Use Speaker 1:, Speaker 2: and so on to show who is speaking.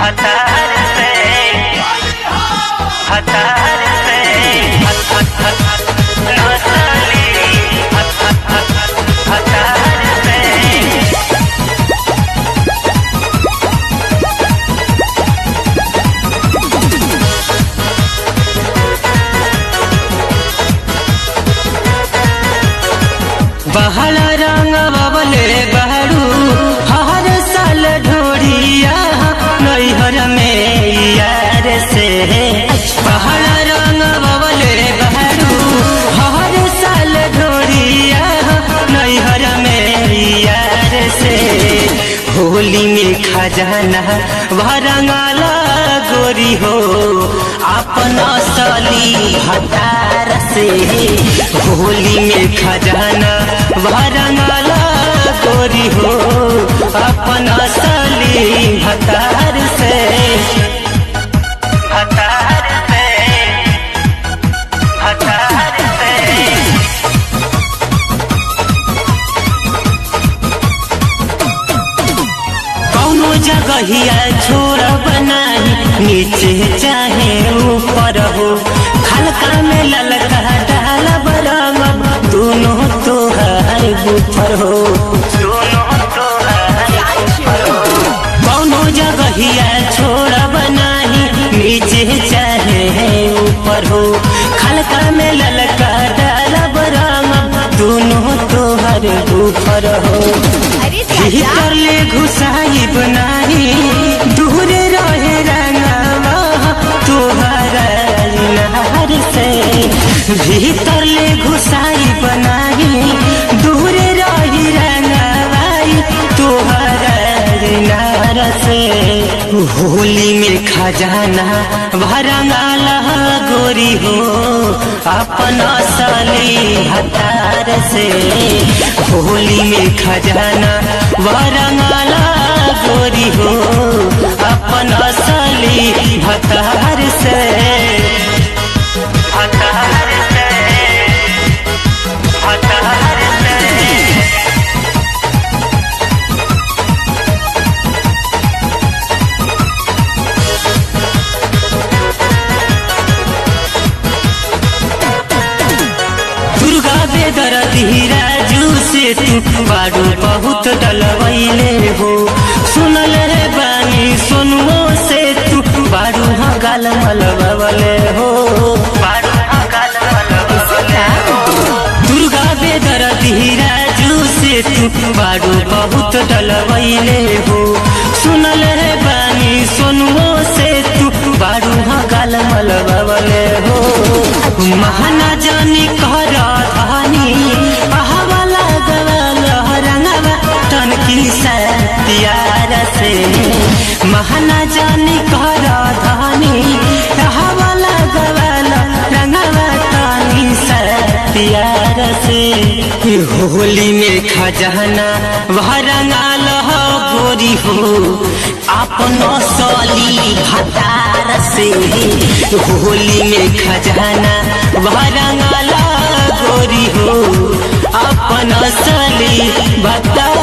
Speaker 1: हतार से हतार से नसली हतार से।
Speaker 2: बहल रंग बबले बहरू हर साल ढोरिया नैहर में यार से। बहल रंग बबले बहरू हर साल ढोरिया नैहर में यार से। होली में खजाना भरंगाला गोरी हो अपना सली हतार से। होली में खजाना भरंगाला गोरी हो अपना सली हतार से हतार से हतार से। कौनो जगहिया छोड़ बनाई नीचे चाहे ऊपर हो हल्का में ललका डाल बरंग दोनों तोहार ऊपर हो
Speaker 1: दोनों तो
Speaker 2: कौनो जगहिया छोड़ बनाई नीचे चाहे ऊपर हो हल्का में ललका डाल बरंग दोनों तोहार ऊपर हो। भीतर ले घुसाई बनाई दूर रहे रंगवा तोहरा नहर से। भीतर ले घुसाई बनाई दूर रही रंगवाई तोहरा नहर से। होली में खजाना भरंगाला गोरी हो अपना साली हतार से। होली में खजाना भरंगाला गोरी हो अपना साली हतार से
Speaker 1: हतार से हतार से।
Speaker 2: दुर्गा बेदरदी राजू से तू बारू बहुत डलवैले हो। सुनल रे बानी सुनुओ से तू बारू गाल मलबले हो। दुर्गा बेदरदी राजू से तू बारू बहुत डलवैले हो। सुनल रे बानी सुनुओ से तू बारू गाल मलबले हो। महना जानी कर धानी अहवाला गवाल रंगवा तन की सत्यार से। महना जानी कर धानी अहवाला गवाल रंगवा तनी सत्यार से। होली में खजाना भरंगाल गोरी हो अपनो सली हतार से। होली में खजाना भरंगाला गोरी हो अपना सली भतार